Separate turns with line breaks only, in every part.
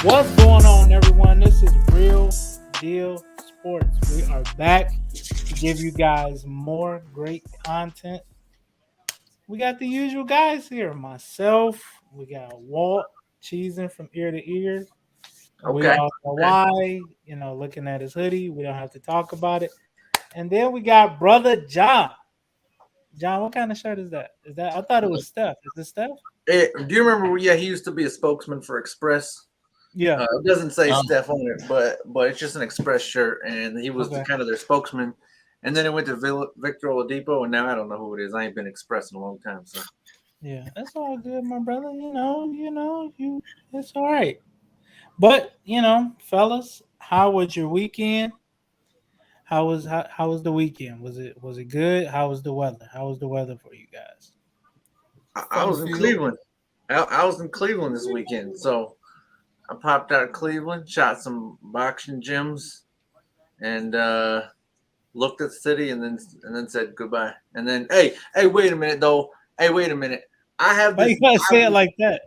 What's going on, everyone? This is Real Deal Sports. We are back to give you guys more great content. We got the usual guys here. Myself, we got Walt cheesing from ear to ear. We
Okay.
got why, looking at his hoodie. We don't have to talk about it. And then we got brother John. John, what kind of shirt is that? Is that I thought it was Steph. Is it Steph?
Do you remember? Yeah, he used to be a spokesman for Express.
Yeah.
It doesn't say
Um,
Steph on it, but it's just an Express shirt, and he was
Okay.
kind of their spokesman. And then it went to Victor Oladipo, and now I don't know who it is. I ain't been Express in a long time, so
Yeah, that's all good, my brother. You it's all right. But fellas, how was your weekend? How was the weekend? Was it good? How was the weather? How was the weather for you guys?
I
fun
was in
field.
Cleveland. I was in Cleveland this weekend, so I popped out of Cleveland, shot some boxing gyms, and looked at the city, and then said goodbye. And then, hey, wait a minute though. Hey, wait a minute. I have
Why
this.
you gotta say it like that?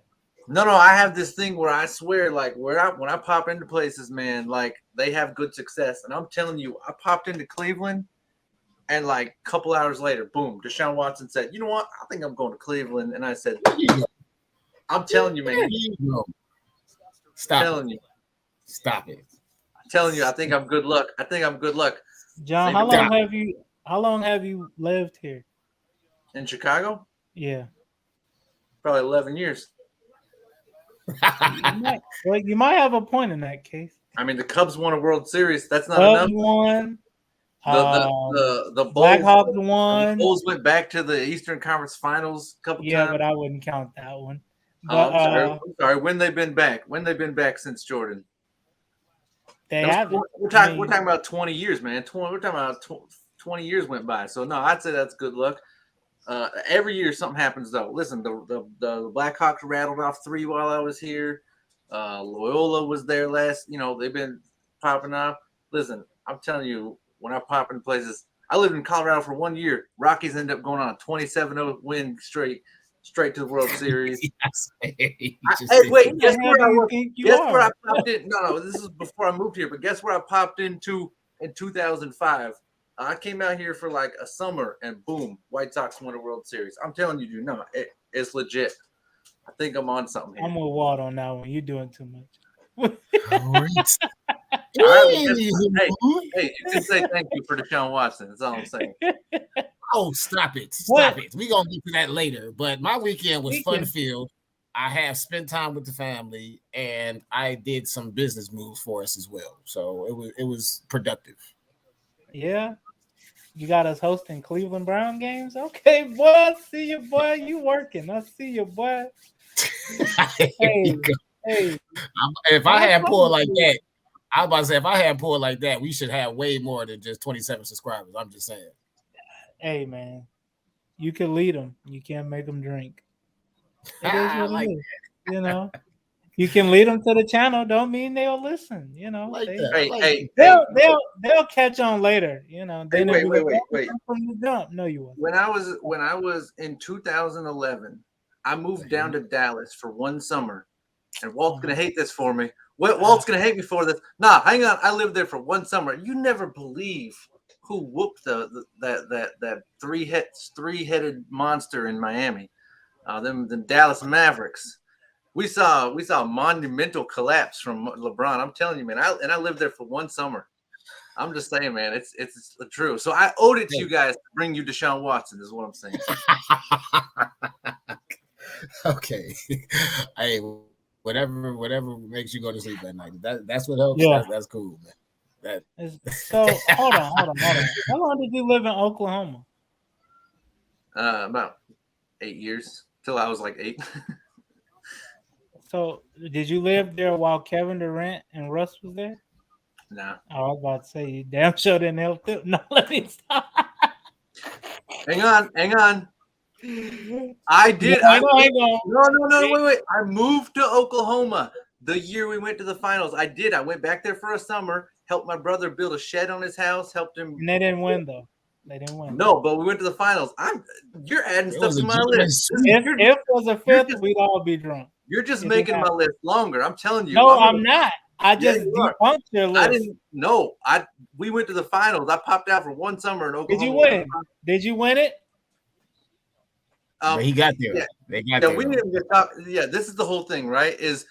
No, I have this thing where I swear, like, when I pop into places, man, like they have good success, and I'm telling you, I popped into Cleveland, and like a couple hours later, boom, Deshaun Watson said, "You know what? I think I'm going to Cleveland," and I said,
There you go.
"I'm telling you, man,
There you go. Stop it.
telling you,
Stop it.
telling you, I think I'm good luck. I think I'm good luck."
John,
Maybe
how long
Stop.
have you how long have you lived here?
in Chicago,
Yeah.
probably 11 years.
You might have a point in that case.
I mean, the Cubs won a World Series. That's not
Cubs
enough.
won.
The
Blackhawks
The
won.
Bulls went back to the Eastern Conference Finals a couple
Yeah,
times.
but I wouldn't count that one.
Oh,
But
I'm sorry. I'm sorry. When they've been back? When they've been back since Jordan?
they
That was
haven't.
we're
I
talking. We're
mean,
talking about 20 years, man. We're talking about 20 years went by. So no, I'd say that's good luck. Every year something happens though. Listen, the Blackhawks rattled off three while I was here. Loyola was there last. They've been popping off. Listen, I'm telling you, when I pop in places, I lived in Colorado for 1 year. Rockies ended up going on a 27-0 win straight to the World Series.
Yes. You just
Hey,
said
wait,
who the
guess
hell
where
do
I
you
was?
think you
Guess where
are?
I popped in? No, this is before I moved here, but guess where I popped into in 2005? I came out here for like a summer, and boom, White Sox won a World Series. I'm telling you, dude, no, it's legit. I think I'm on something here.
I'm with Walt on that one. You're doing too much.
all right.
All right, well, guess
Easy,
what? Hey,
boy.
hey, you can say thank you for Deshaun Watson. That's all I'm saying.
Oh, stop it.
What
Stop it. We're gonna get to that later. But my weekend was fun
weekend?
filled. I have spent time with the family and I did some business moves for us as well. So it was productive.
Yeah, you got us hosting Cleveland Brown games. Okay, boy, I see you, boy. You working? I see you, boy.
There you
Hey,
go.
hey,
If I
have
had
fun
pulled
with
like
you.
that, I was about to say if I had pulled like that, we should have way more than just 27 subscribers. I'm just saying.
Hey, man, you can lead them. You can't make them drink. It is
I
what it
like
is. You know, you can lead them to the channel. Don't mean they'll listen.
like
They
that. I
Hey,
like
hey,
that.
hey,
they'll catch on later.
hey,
Then they'll
wait,
be
wait,
like,
wait,
"Oh,
wait.
I'm from the dump." No, you wasn't.
When I was in 2011, I moved down to Dallas for one summer, and Walt's
Uh-huh.
gonna hate this for me. Walt's gonna hate me for this. Nah, hang on. I lived there for one summer. You never believe who whooped that three-headed monster in Miami. Them the Dallas Mavericks. We saw a monumental collapse from LeBron. I'm telling you, man. I lived there for one summer. I'm just saying, man. It's true. So I owed it to
Hey.
you guys to bring you Deshaun Watson. Is what I'm saying.
Okay. Hey, whatever makes you go to sleep at night. That's what helps.
Yeah.
That's cool, man. That
So hold on. How long did you live in Oklahoma?
About 8 years till I was like eight.
So did you live there while Kevin Durant and Russ was there?
Nah,
I was about to say you damn sure didn't help too. No, let me stop.
hang on. I
Yeah,
did.
I
I
know, I
moved.
know.
No, wait. I moved to Oklahoma the year we went to the finals. I did. I went back there for a summer, helped my brother build a shed on his house, helped him.
And they didn't win though. They didn't win.
No, but we went to the finals. You're adding
it
stuff
was
to
a
my
gentleman's
list.
sweep.
If was a
You're
fifth,
just
we'd all be drunk.
You're just
If it
making my
happens.
list longer. I'm telling you.
No, I'm not. I
Yeah,
just
you are.
debunked your
I
list.
didn't know. We went to the finals. I popped out for one summer in
Did you
Oklahoma.
win? Did you win it?
But he got there.
Yeah,
They got
yeah.
there.
We
though.
didn't get talk. Yeah, this is the whole thing, right? Is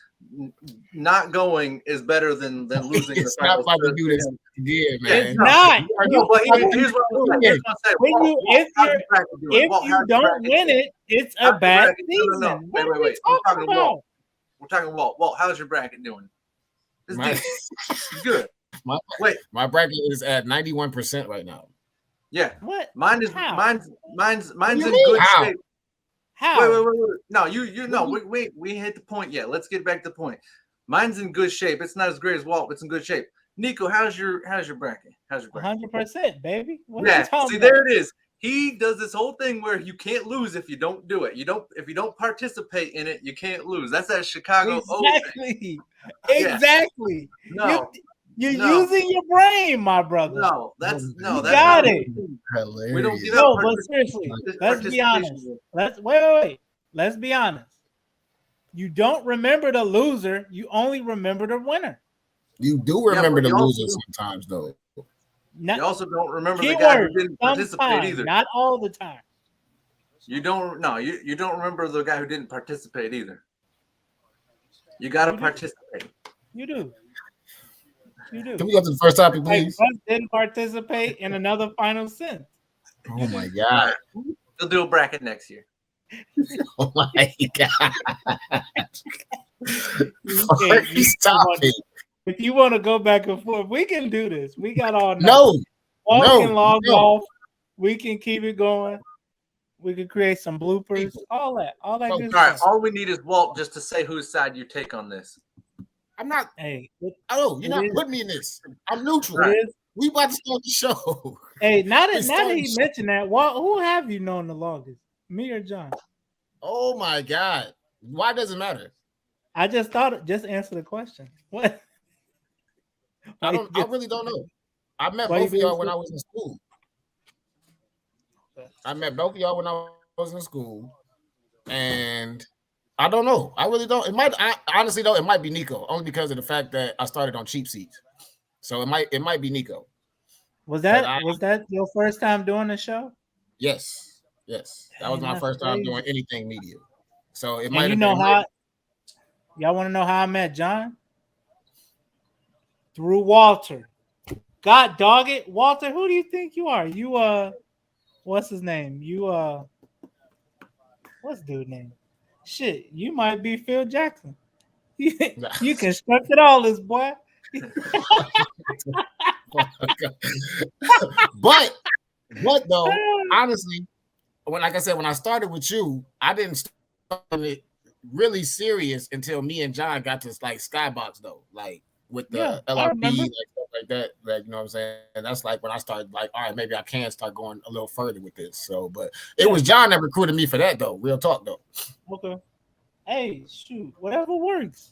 not going is better than losing the
It's not
finals.
about to
to
do this
him.
again,
Yeah,
man.
It's
no.
not.
No, but here's what I'm saying. Here's
Again.
what I'm saying.
When
Walt,
you
Walt, how's your bracket doing?
if
Walt,
you
how's your
don't
bracket
win
doing?
it, it's a
How's your
bad
bracket? No.
season. What
Wait.
are you
I'm
talking
talking to Walt.
about?
We're talking Walt. Walt, how's your bracket doing? It's
My,
decent. It's good.
my,
Wait,
my bracket is at 91% right now.
yeah.
What?
Mine is
How?
mine's
What do you
in
mean?
good
How?
shape.
How?
Wait. No, you no. We hit the point yet. Let's get back to the point. Mine's in good shape. It's not as great as Walt, but it's in good shape. Nico, how's your bracket? How's your bracket?
100%, baby. What are you
Yeah.
talking
See,
about?
there it is. He does this whole thing where you can't lose if you don't do it. If you don't participate in it, you can't lose. That's that Chicago O thing.
Exactly.
Yeah.
Exactly.
No,
You're
no.
using your brain, my brother.
No,
You
that's
got
not
it.
Hilarious.
we don't get
No,
up
but seriously, let's be
participation.
honest. Wait. Let's be honest. You don't remember the loser. You only remember the winner.
You do remember
but
the
you
loser
also-
sometimes, though.
You also don't remember the
Keyword,
guy who didn't participate
sometimes,
either.
not all the time.
You don't remember the guy who didn't participate either. You got to participate.
You do.
Can we go to the first topic,
Like,
please?
Russ didn't participate in another final sense.
Oh my god!
We'll do a bracket next year.
Oh my god! First topic.
If you want to go back and forth, we can do this. We got all night.
No,
Walt
no,
can log
no.
off. We can keep it going. We can create some bloopers. All that good
All right.
stuff.
All we need is Walt just to say whose side you take on this.
I'm not.
Hey,
Oh, you're not
is.
putting me in this. I'm neutral.
it is.
We about to start the show.
Hey, now that
It's
he
starting.
mentioned that, Walt, who have you known the longest? Me or John?
Oh my god! Why does it matter?
I just answer the question. What?
I really don't know. I met
Why
both
you
of y'all
doing
when
so-
I was in school. I met both of y'all when I was in school, and I don't know. I really don't. Honestly though, it might be Nico, only because of the fact that I started on cheap seats. So it might be Nico.
Was that your first time doing the show?
Yes. That was my
that's
first time
crazy.
doing anything media. So it
And
might
you
have
know
been.
how? Y'all want to know how I met John? Through Walter. God dog it, Walter. Who do you think you are? You what's his name? You what's dude's name? Shit, you might be Phil Jackson. You constructed all this, boy.
but though, honestly, when I started with you, I didn't start it really serious until me and John got to like Skybox though, like with the LRP, like stuff like that. Like, you know what I'm saying? And that's like when I started like, all right, maybe I can start going a little further with this. So, but it was John that recruited me for that though. Real talk though.
Okay. Hey, shoot, whatever works,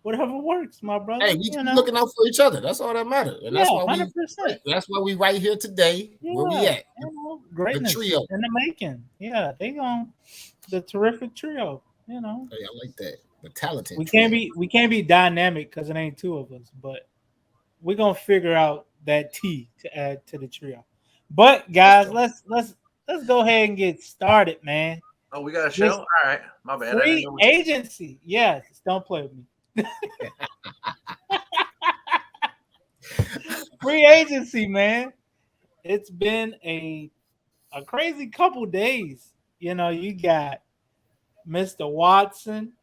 my brother.
Hey, we looking out for each other. That's all that matters, and that's why
100%.
That's why we right here today. Where we at?
Greatness
the trio
in the making. Yeah, they on the terrific trio.
Hey, I like that. The talented.
We can't be dynamic because it ain't two of us, but we're gonna figure out that T to add to the trio. But guys, let's go ahead and get started, man.
Oh, we got a show? All right. My bad.
Free agency. Yes, don't play with me. Free agency, man. It's been a crazy couple days. You know, you got Mr. Watson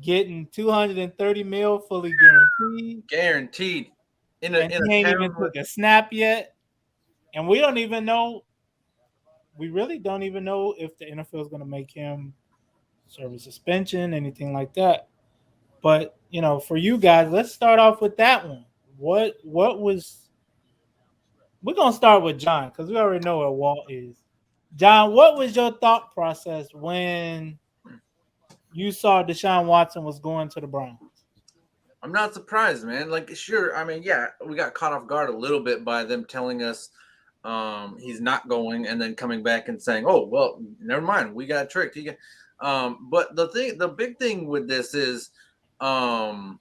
getting $230 million fully guaranteed.
Guaranteed. He ain't
even took a snap yet. And we don't even know. We really don't even know if the NFL is going to make him serve a suspension, anything like that. But, you know, for you guys, let's start off with that one. What was – we're going to start with John because we already know where Walt is. John, what was your thought process when you saw Deshaun Watson was going to the Browns?
I'm not surprised, man. Like, sure, I mean, yeah, we got caught off guard a little bit by them telling us he's not going and then coming back and saying, oh, well, never mind, we got tricked. But the big thing with this is, um,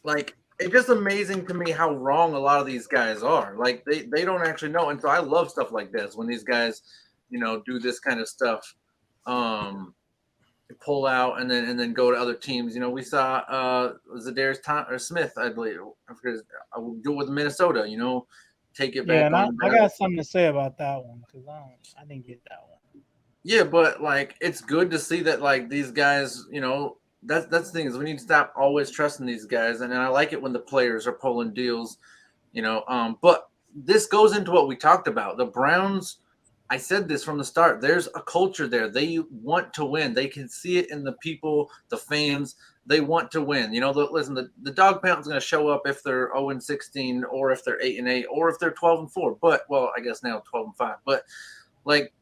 like it's just amazing to me how wrong a lot of these guys are. Like they don't actually know, and so I love stuff like this when these guys, do this kind of stuff. Um, Pull out and then go to other teams. We saw Zadarius or Smith, I believe. I forget. I will do it with Minnesota. Take it
Yeah,
back
and
on.
I got something to say about that one because I didn't get that one.
Yeah, but like it's good to see that like these guys, that's the thing is we need to stop always trusting these guys, and I like it when the players are pulling deals, But this goes into what we talked about. The Browns, I said this from the start. There's a culture there. They want to win. They can see it in the people, the fans. They want to win. Listen, the dog pound's going to show up if they're 0-16, or if they're 8-8, or if they're 12-4. But I guess now 12-5. But like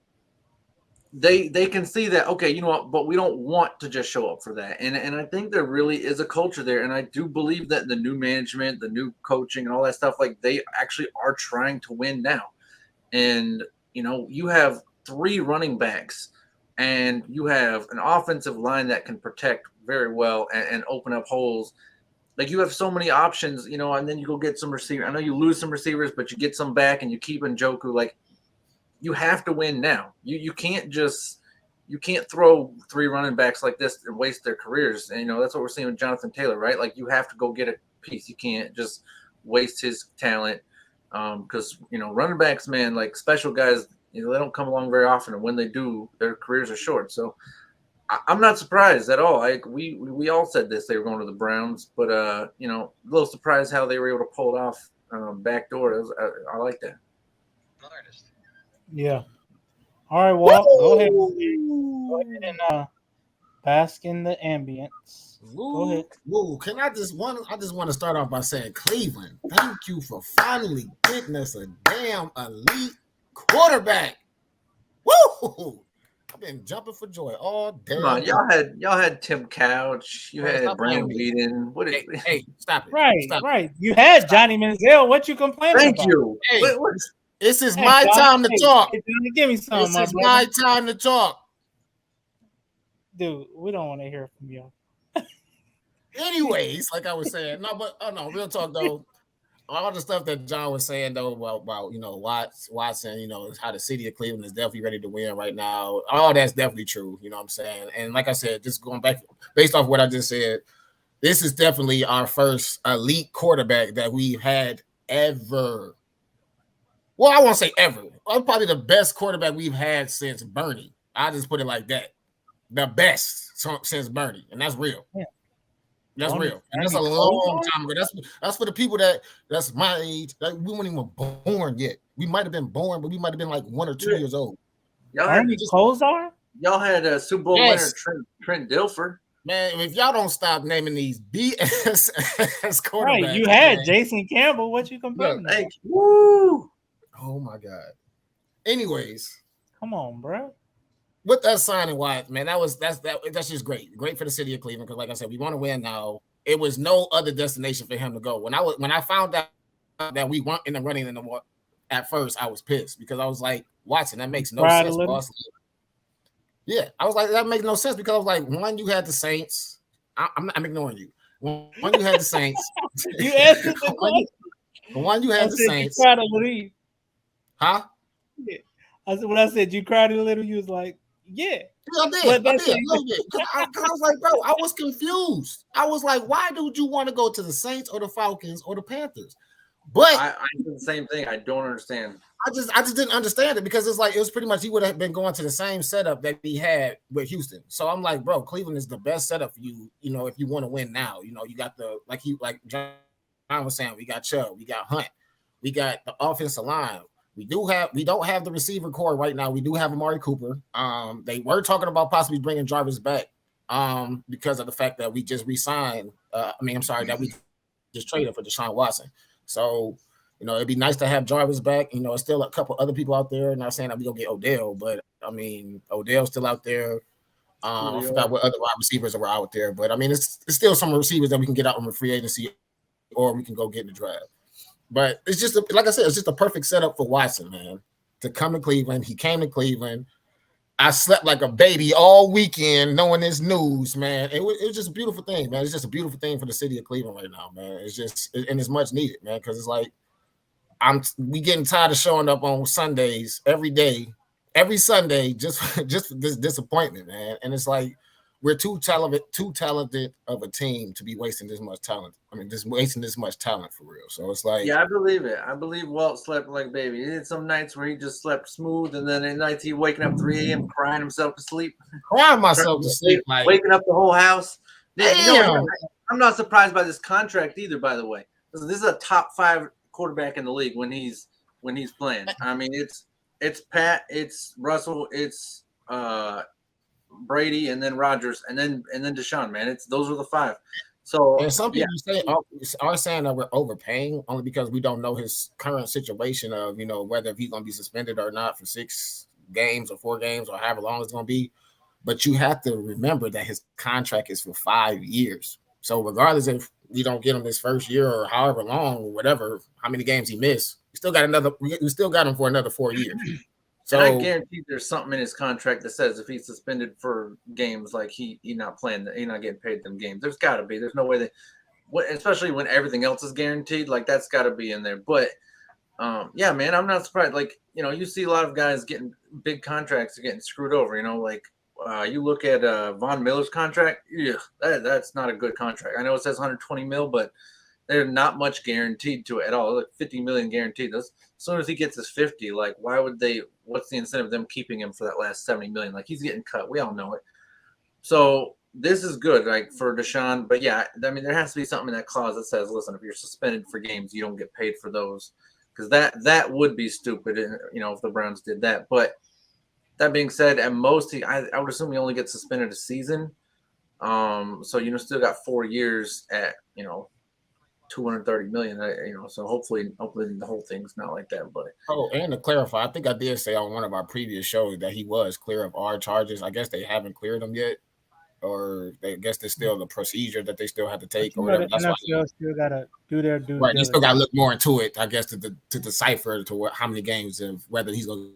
they can see that, okay, you know what, but we don't want to just show up for that. And I think there really is a culture there, and I do believe that the new management, the new coaching, and all that stuff, like they actually are trying to win now. And you have 3 running backs, and you have an offensive line that can protect very well and open up holes. Like you have so many options, and then you go get some receiver. I know you lose some receivers, but you get some back and you keep Njoku. Like you have to win now. You can't throw 3 running backs like this and waste their careers. And that's what we're seeing with Jonathan Taylor, right? Like you have to go get a piece. You can't just waste his talent. Because running backs, man, like special guys, they don't come along very often, and when they do, their careers are short. So I'm not surprised at all. We all said this, they were going to the Browns, but a little surprised how they were able to pull it off backdoor. I like that.
Yeah. All right, Walt, go ahead. Go ahead and bask in the ambience. Go ahead.
Woo. I just want to start off by saying, Cleveland, thank you for finally getting us a damn elite quarterback. Woo! I've been jumping for joy all day.
Come on, y'all had Tim Couch, you had Brandon Weeden.
Hey, stop it.
Right,
Stop
right. It. You had Johnny Manziel. What you complaining
Thank
about?
You.
Hey, this is my time to talk.
Hey, give me some.
This is my time to talk.
Dude, we don't want to hear from you.
Anyways, like I was saying, real talk though. All the stuff that John was saying though about Watson, how the city of Cleveland is definitely ready to win right now. All that's definitely true. You know what I'm saying? And like I said, just going back based off what I just said, this is definitely our first elite quarterback that we've had ever. Well, I won't say ever. Probably the best quarterback we've had since Bernie. I just put it like that. The best since Bernie, and that's real. Yeah. That's real. And that's a long time ago. That's for the people that's my age. Like we weren't even born yet. We might have been born, but we might have been like 1 or 2 years old.
Y'all had
a Super Bowl winner, Trent Dilfer.
Man, if y'all don't stop naming these BS quarterbacks,
right? You had Jason Campbell. What you complaining about?
Woo! Oh my God. Anyways,
come on, bro.
With that signing, Wyatt, man, that's just great. Great for the city of Cleveland because, like I said, we want to win now. It was no other destination for him to go. When I found out that we weren't in the running in the at first, I was pissed because I was like, Watson, that makes no sense, boss. Yeah, I was like, that makes no sense because I was like, one, you had the Saints. I'm ignoring you. One, you had the Saints.
You answered the question.
One, you had the Saints.
You cried a little.
Huh?
Yeah. When I said you cried a little, you was like, yeah.
I did. I was like, bro, I was confused. I was like, why do you want to go to the Saints or the Falcons or the Panthers? But
I did the same thing. I don't understand.
I just didn't understand it because it's like it was pretty much he would have been going to the same setup that he had with Houston. So I'm like, bro, Cleveland is the best setup for you. If you want to win now, you got like John was saying, we got Chubb, we got Hunt, we got the offensive line. We don't have the receiver core right now. We do have Amari Cooper. They were talking about possibly bringing Jarvis back because of the fact that we just re-signed. That we just traded for Deshaun Watson. So, it'd be nice to have Jarvis back. It's still a couple other people out there. Not saying that we gonna get Odell, but Odell's still out there. I forgot what other wide receivers were out there, but it's still some receivers that we can get out on the free agency, or we can go get in the draft. But it's just like I said, it's just a perfect setup for Watson, man, to come to Cleveland. He came to Cleveland. I slept like a baby all weekend knowing this news, man. It was just a beautiful thing, man. It's just a beautiful thing for the city of Cleveland right now, man. It's just and it's much needed, man, because it's like we getting tired of showing up on Sundays every day, every Sunday, just for this disappointment, man. And it's like we're too talented of a team to be wasting this much talent. I mean, just wasting this much talent for real. So it's like,
Yeah, I believe it. I believe Walt slept like a baby. He had some nights where he just slept smooth, and then at nights he waking up 3 a.m. crying himself to sleep,
crying myself to sleep, like,
waking up the whole house.
damn.
I'm not surprised by this contract either. By the way, this is a top 5 quarterback in the league when he's playing. I mean, it's Pat, it's Russell, it's Brady, and then Rodgers, and then Deshaun. Man, those are the 5. So,
and some people are saying that we're overpaying only because we don't know his current situation of, whether if he's going to be suspended or not for 6 games or 4 games or however long it's going to be. But you have to remember that his contract is for 5 years. So regardless if we don't get him this first year or however long or whatever, how many games he missed, we still got him for another 4 years. So
and I guarantee there's something in his contract that says if he's suspended for games, like he not playing, he not getting paid them games. There's got to be. There's no way especially when everything else is guaranteed, like that's got to be in there. But yeah, man, I'm not surprised. Like, you see a lot of guys getting big contracts are getting screwed over. Like you look at Von Miller's contract. Yeah, that's not a good contract. I know it says 120 mil, but there's not much guaranteed to it at all. Like 50 million guaranteed. As soon as he gets his 50, like why would they? What's the incentive of them keeping him for that last 70 million? Like he's getting cut. We all know it. So this is good, like for Deshaun. But yeah, I mean, there has to be something in that clause that says, listen, if you're suspended for games, you don't get paid for those, because that would be stupid. If the Browns did that. But that being said, at most, I would assume he only gets suspended a season. So still got 4 years at 230 million, so hopefully the whole thing's not like that. But
and to clarify, I think I did say on one of our previous shows that he was clear of our charges. I guess they haven't cleared him yet, or I guess there's still the procedure that they still have to take or whatever. That's
NFL still gotta do their due
right. They still gotta look more into it, I guess, to decipher how many games and whether he's gonna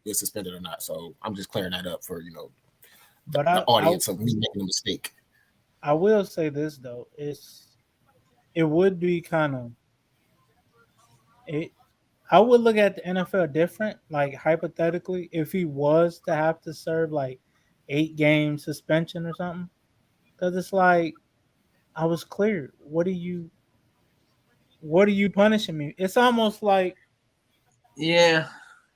get suspended or not. So I'm just clearing that up for the audience of me making a mistake.
I will say this though, it would be kind of it. I would look at the NFL different, like hypothetically, if he was to have to serve like 8-game suspension or something, because it's like I was cleared. What are you punishing me? It's almost like
yeah,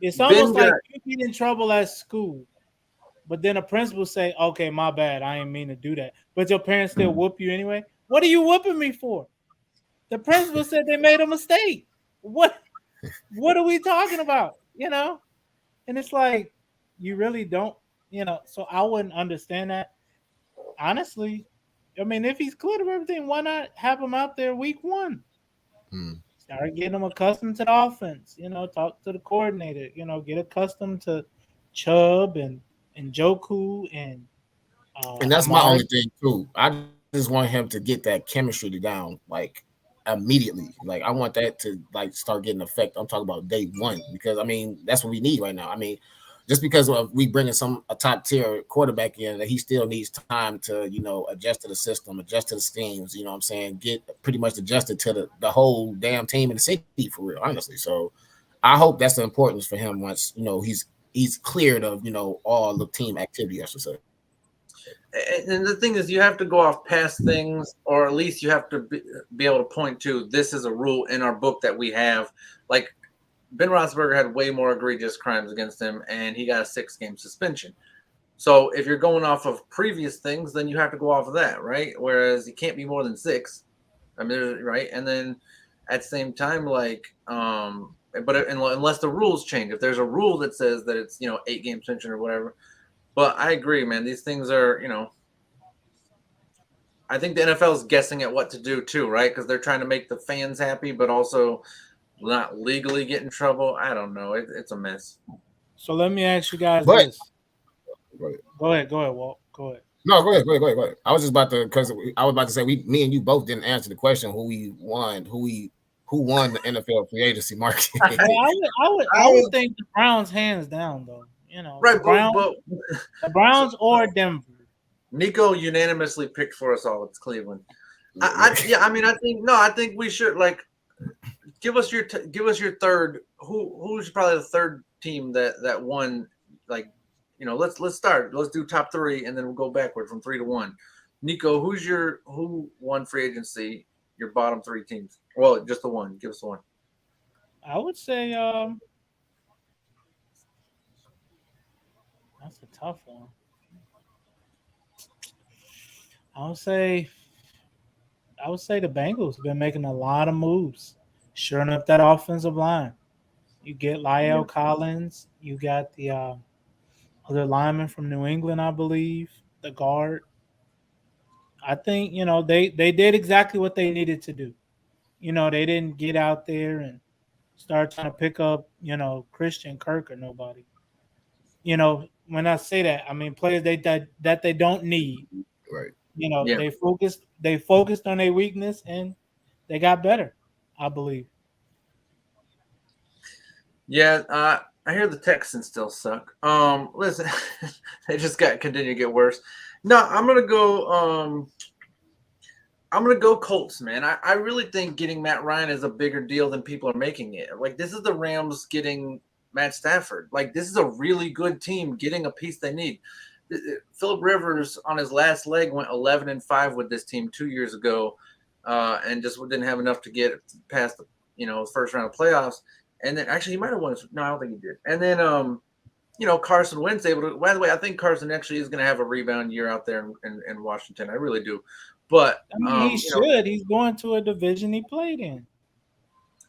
it's almost like you get in trouble at school, but then a principal say, "Okay, my bad, I didn't mean to do that," but your parents still whoop you anyway. What are you whooping me for? The principal said they made a mistake. What are we talking about? And it's like you really don't, so I wouldn't understand that. Honestly, I mean, if he's clear of everything, why not have him out there week 1? Start getting him accustomed to the offense, talk to the coordinator, get accustomed to Chubb and Joku and
that's my only thing too. I just want him to get that chemistry down like immediately. Like I want that to like start getting effect. I'm talking about day 1, because I mean that's what we need right now. I mean, just because we bringing a top tier quarterback in, that he still needs time to adjust to the system, adjust to the schemes. You know what I'm saying? Get pretty much adjusted to the whole damn team in the city for real, honestly. So I hope that's the importance for him once he's cleared of all the team activity, I should say.
And the thing is, you have to go off past things, or at least you have to be able to point to this is a rule in our book that we have. Like Ben Roethlisberger had way more egregious crimes against him, and he got a 6-game suspension. So if you're going off of previous things, then you have to go off of that, right? Whereas you can't be more than 6. I mean, right? And then at the same time, like, but unless the rules change, if there's a rule that says that it's 8-game suspension or whatever. But I agree, man. These things are, I think the NFL is guessing at what to do too, right? Because they're trying to make the fans happy, but also not legally get in trouble. I don't know. It's a mess.
So let me ask you guys this. Go ahead, Walt. Go ahead.
No, go ahead. I was just about to, because I was about to say me and you both didn't answer the question who won the NFL free agency market.
I would think the Browns hands down though.
Right, but
The
so,
Browns or Denver.
Nico unanimously picked for us all. It's Cleveland.
Yeah.
Yeah, I mean, I think we should like give us your third. Who's probably the third team that won? Like, let's start. Let's do top three, and then we'll go backward from 3 to 1. Nico, who won free agency? Your bottom three teams. Well, just the one. Give us the one.
I would say that's a tough one. I would say I would say the Bengals have been making a lot of moves, shoring up that offensive line. You get
Yeah.
Lyle Collins. You got the other lineman from New England, I believe, the guard. I think they did exactly what they needed to do. They didn't get out there and start trying to pick up Christian Kirk or nobody. When I say that, I mean players that they don't need.
Right.
Yeah.
They focused on their weakness and they got better, I believe.
Yeah, I hear the Texans still suck. Listen, they just got continue to get worse. No, I'm gonna go Colts, man. I really think getting Matt Ryan is a bigger deal than people are making it. Like this is the Rams getting Matt Stafford. Like this is a really good team getting a piece they need. Philip Rivers on his last leg went 11-5 with this team 2 years ago, and just didn't have enough to get past the first round of playoffs. And then actually he might have won. No, I don't think he did. And then Carson Wentz able to. By the way, I think Carson actually is going to have a rebound year out there in Washington. I really do. But
I mean, he should. He's going to a division he played in.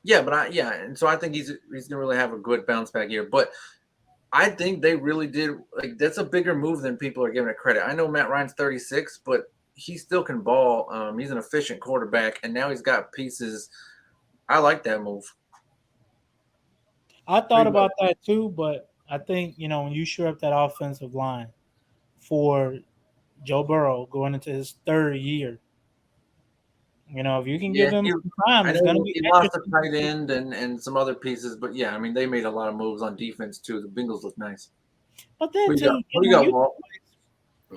yeah, and so I think he's gonna really have a good bounce back year. But I think they really did like that's a bigger move than people are giving it credit. I know Matt Ryan's 36, but he still can ball. He's an efficient quarterback, and now he's got pieces. I like that move.
I
What do
thought
you got?
about that too, but I think when you shore up that offensive line for Joe Burrow going into his third year, if you can give
Yeah,
him some time,
I
it's going to
know
be
he lost a
interesting to
tight
see.
end and some other pieces, but yeah, I mean they made a lot of moves on defense too. The Bengals look nice.
But then
Who you got?
too,
Who you got,
you.
Walt?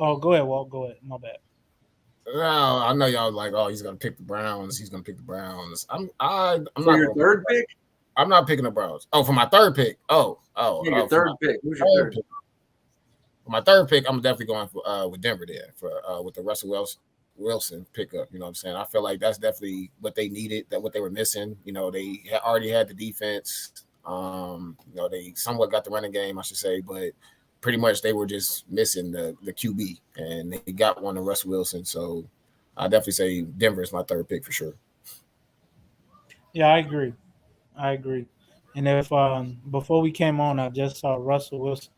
Oh, go ahead, Walt. Go ahead. My bad.
No, I know y'all like, oh, he's gonna pick the Browns. He's gonna pick the Browns. I'm
For
not
your
gonna.
third pick?
I'm not picking the Browns. Oh, for my third pick.
Yeah, your
For my
third pick. Who's your
third
third?
pick. For my third pick, I'm definitely going for with Denver there for with the Russell Wilson pickup. You know what I'm saying? I feel like that's definitely what they needed, that what they were missing. They already had the defense. They somewhat got the running game, I should say, but pretty much they were just missing the QB, and they got one of Russell Wilson. So I definitely say Denver is my third pick for sure.
Yeah, I agree. I agree. And if before we came on, I just saw Russell Wilson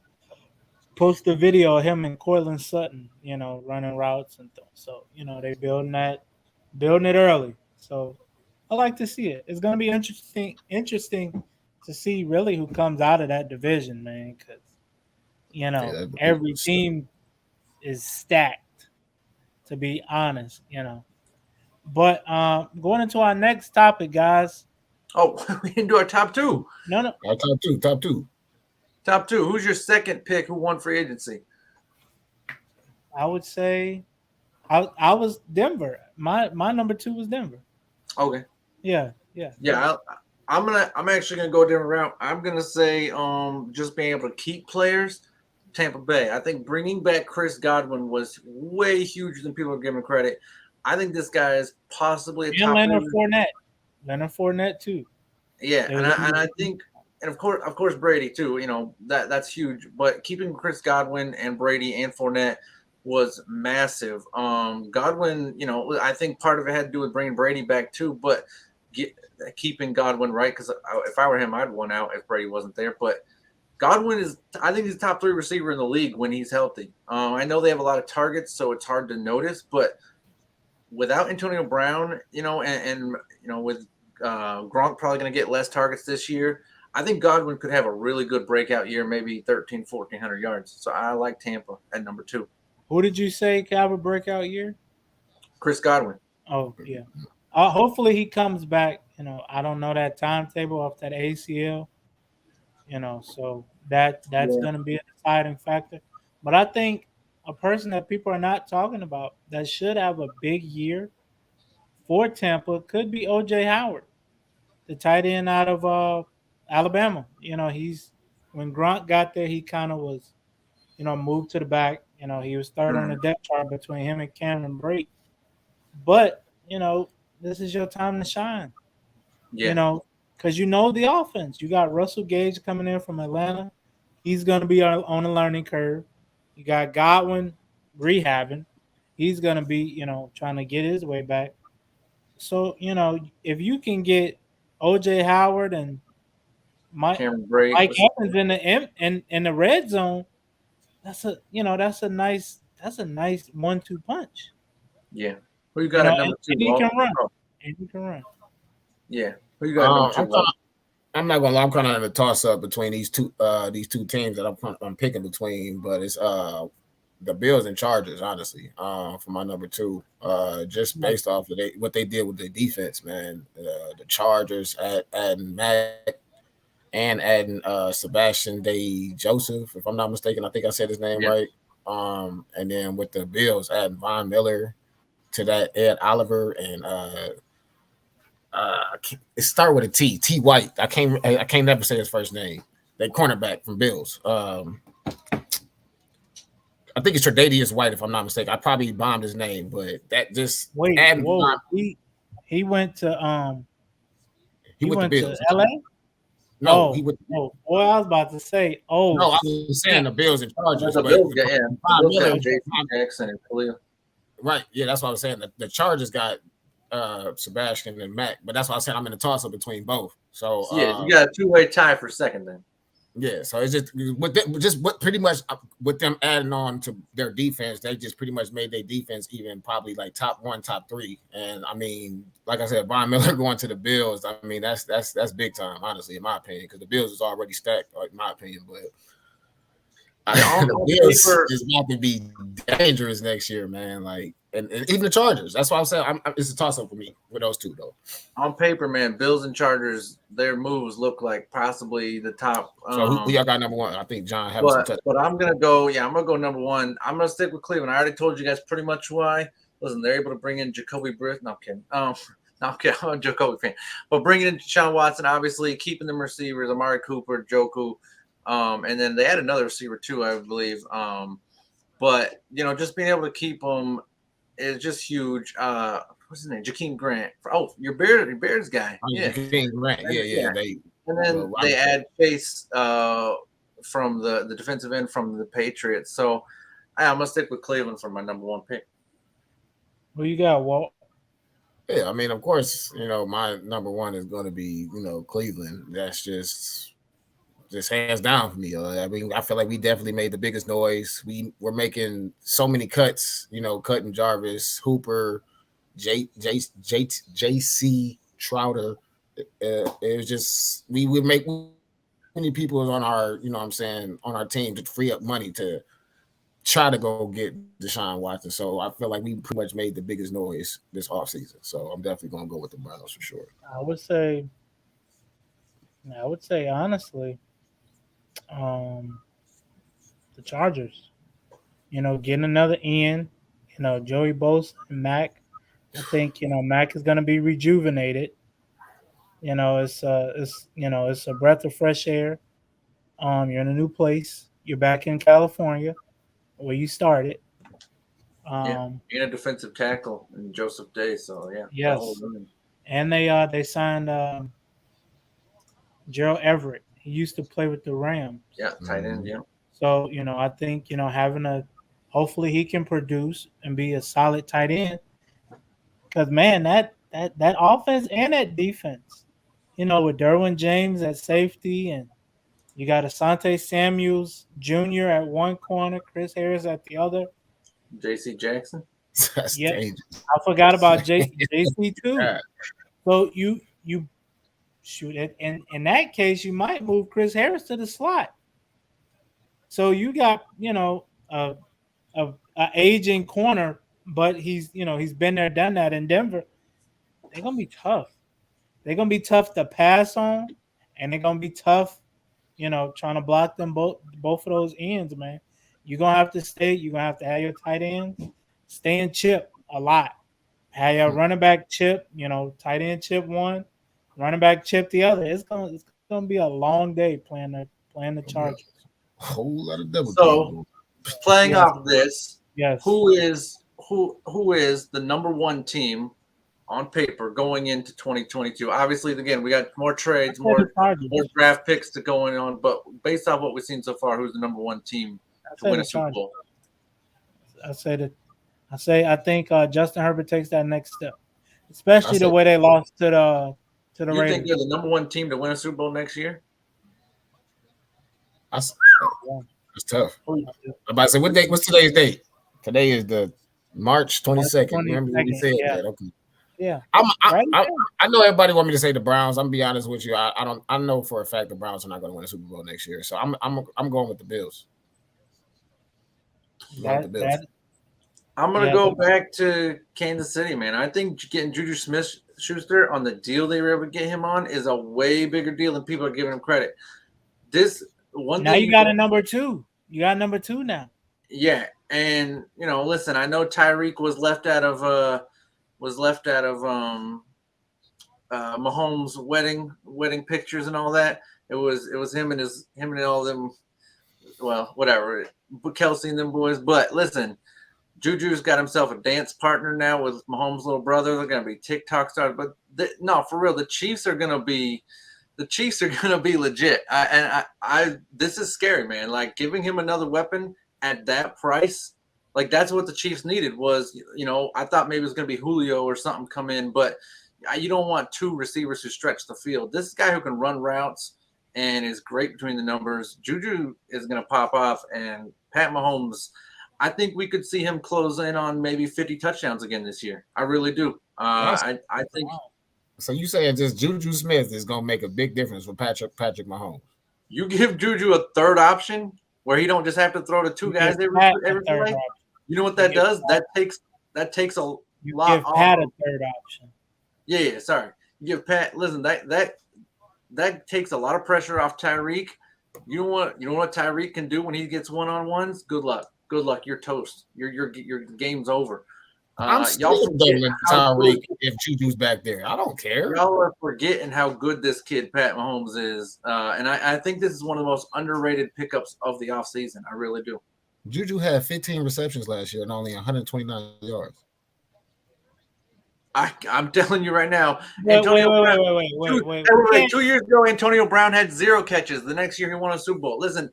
post a video of him and Cortland Sutton, running routes and so they building it early. So I like to see it. It's going to be interesting to see really who comes out of that division, man, because
Yeah,
every team is stacked. To be honest. But going into our next topic, guys.
Oh, we didn't do our top two.
No, no,
top two.
Top two. Who's your second pick? Who won free agency?
I would say I was Denver. My number two was Denver.
Okay.
Yeah, yeah.
Yeah, I'm actually gonna go a different route. I'm gonna say just being able to keep players. Tampa Bay. I think bringing back Chris Godwin was way huger than people are giving credit. I think this guy is possibly a
And
top three.
Leonard Fournette too.
Yeah,
They
and
was
I think, and of course Brady too. That's huge. But keeping Chris Godwin and Brady and Fournette was massive. Godwin, I think part of it had to do with bringing Brady back too, but get, keeping Godwin right because if I were him, I'd won out if Brady wasn't there. But Godwin is, I think he's top three receiver in the league when he's healthy. I know they have a lot of targets, so it's hard to notice, but without Antonio Brown, and with Gronk probably going to get less targets this year, I think Godwin could have a really good breakout year, maybe 1,400 yards. So I like Tampa at number two.
Who did you say have a breakout year?
Chris Godwin.
Oh yeah. Hopefully he comes back. I don't know that timetable off that ACL. So That's
Yeah,
going to be a deciding factor. But I think a person that people are not talking about that should have a big year for Tampa could be OJ Howard, the tight end out of Alabama. He's when Grunt got there, he kind of was moved to the back. He was third on the
mm,
depth chart between him and Cameron Brate. But this is your time to shine. You
yeah.
know, because the offense. You got Russell Gage coming in from Atlanta. He's going to be on a learning curve. You got Godwin rehabbing. He's going to be, trying to get his way back. So, if you can get OJ Howard and Mike
Cameron Brate
Mike
was,
Evans in the red zone, that's a nice 1-2 punch.
yeah. Who you got at
And
number two,
he can
Walt?
run.
Oh,
And he can run.
yeah. Who you got at number two,
I'm
Walt?
I'm not gonna lie. I'm kind of in a toss up between these two teams that I'm picking between, but it's the Bills and Chargers, honestly, for my number two. Just based off of what they did with the defense, man. The Chargers adding Mac and adding Sebastian Day Joseph, if I'm not mistaken. I think I said his name
Yeah,
right. And then with the Bills adding Von Miller to that, Ed Oliver and it start with a T. T White. I can't never say his first name. That cornerback from Bills. I think it's Tre'Davious White, if I'm not mistaken. I probably bombed his name, but that just
Wait,
adding
whoa. He went to
he
he
went to
went to
Bills.
LA?
No, he
Oh,
went.
oh, boy, I was about to say, oh
No, I was saying
snap.
the Bills and Chargers,
the
but
Bills got the
Von
Bills
Miller.
got J.C. Jackson and Khalil.
Right, yeah, that's what I was saying. The Chargers got Sebastian and Mac, but that's why I said I'm in a toss up between both. So
So, yeah, you got a two-way tie for second then.
yeah, so it's just what pretty much with them adding on to their defense, they just pretty much made their defense even probably like top one, top three. And I mean, like I said, Von Miller going to the Bills, I mean that's big time, honestly, in my opinion, because the Bills is already stacked, in my opinion. But
Yeah,
the
on
Bills
paper,
is about to be dangerous next year, man. Like, and even the Chargers. That's why I'm saying it's a toss up for me with those two, though.
man, Bills and Chargers, their moves look like possibly the top.
So who y'all got number one? I think John having some
But
touch.
but I'm gonna go. Yeah, I'm gonna go number one. I'm gonna stick with Cleveland. I already told you guys pretty much why. Listen, they're able to bring in Jacoby Brissett. No, I'm kidding. No, I'm kidding. I'm a Jacoby fan. But bringing in Sean Watson, obviously keeping them receivers, Amari Cooper, Joku, and then they had another receiver too, I believe. But just being able to keep them is just huge. What's his name? Jakeem Grant. Your Bears guy. Yeah,
Grant. Yeah.
and then they add Chase from the defensive end from the Patriots. So I'm gonna stick with Cleveland for my number one pick.
Who you got, Walt?
Yeah, I mean, of course, my number one is going to be, Cleveland. That's just hands down for me. I mean, I feel like we definitely made the biggest noise. We're making so many cuts, cutting Jarvis, Hooper, JC Trouter. It was just we would make many people on our, what I'm saying, on our team to free up money to try to go get Deshaun Watson. So I feel like we pretty much made the biggest noise this offseason. So I'm definitely going to go with the Browns for sure.
I would say, honestly, um, the Chargers. Getting another in. Joey Bosa and Mac. I think Mac is going to be rejuvenated. It's a breath of fresh air. You're in a new place. You're back in California, where you started.
Yeah,
Um,
and a defensive tackle in Joseph Day. So yeah, that whole
yes,
room.
and they signed Gerald Everett. He used to play with the Rams.
Yeah, tight end. Yeah,
So I think having hopefully he can produce and be a solid tight end. Because man, that offense and that defense, with Derwin James at safety, and you got Asante Samuels Jr. at one corner, Chris Harris at the other.
J.C. Jackson.
That's
Yep,
dangerous.
I forgot about JC too.
Yeah.
So you shoot it, and in that case, you might move Chris Harris to the slot. So you got a aging corner, but he's been there, done that in Denver. They're gonna be tough. They're gonna be tough to pass on, and they're gonna be tough trying to block them both of those ends, man. You're gonna have to stay. You're gonna have to have your tight ends stay and chip a lot. Have your running back chip, tight end chip one, running back chip the other. It's gonna be a long day playing the Chargers.
Whole lot of double team
So
going.
playing
Yes,
off this,
yes.
who is the number one team on paper going into 2022? Obviously, again, we got more
I
trades,
said the
more
Chargers.
draft picks to going on, but based off what we've seen so far, who's the number one team
I
to
said
win
the
a Super
Chargers.
Bowl?
I said it. I think Justin Herbert takes that next step, especially
I
the
said,
way they lost to the
You think
Raiders.
they're the number one team to win a Super Bowl next year?
I s-
Yeah.
it's tough.
Who-
I'm about to say, what day? What's today's date? Today is the March
March
22nd.
twenty
Remember when we
second.
said
Yeah,
that? Okay.
yeah.
I'm, I,
Right
I,
there.
I know everybody want me to say the Browns. I'm gonna be honest with you. I don't. I know for a fact the Browns are not going to win a Super Bowl next year. So I'm going with the Bills. I'm going with the
That
Bills.
that
I'm gonna
yeah.
go back to Kansas City, man. I think getting Juju Smith Schuster on the deal they were able to get him on is a way bigger deal than people are giving him credit. This one
Now
thing
you
you
got
can,
a number two. You got number two now.
yeah, and listen, I know Tyreek was left out of Mahomes' wedding pictures and all that. It was him and all them. Well, whatever, Kelsey and them boys. But listen, Juju's got himself a dance partner now with Mahomes' little brother. They're gonna be TikTok stars. But no, for real, the Chiefs are gonna be legit. This is scary, man. Like giving him another weapon at that price, like that's what the Chiefs needed. I thought maybe it was gonna be Julio or something come in, but you don't want two receivers who stretch the field. This guy who can run routes and is great between the numbers. Juju is gonna pop off, and Pat Mahomes. I think we could see him close in on maybe 50 touchdowns again this year. I really do. I think
So you saying just Juju Smith is going to make a big difference for Patrick Mahomes?
you give Juju a third option where he don't just have to throw to two
You give
guys every
Pat a
every
third
play.
option.
You know what
You
that
give
does?
Pat,
That takes a
you
lot
give
off
Pat a
of.
third option.
Yeah. Sorry, you give Pat. Listen, that takes a lot of pressure off Tyreek. You know what Tyreek can do when he gets one on ones. Good luck. Good luck. You're toast. Your game's over.
I'm
Y'all
still
forget
doubling
how good
Tyreek if Juju's back there. I don't care.
y'all are forgetting how good this kid Pat Mahomes is, and I think this is one of the most underrated pickups of the offseason. I really do.
Juju had 15 receptions last year and only 129 yards.
I'm telling you right now,
Wait, wait,
Antonio
wait,
Brown.
wait, wait, wait,
Two,
wait.
hey,
We
wait,
can't.
2 years ago, Antonio Brown had 0 catches. The next year, he won a Super Bowl. Listen,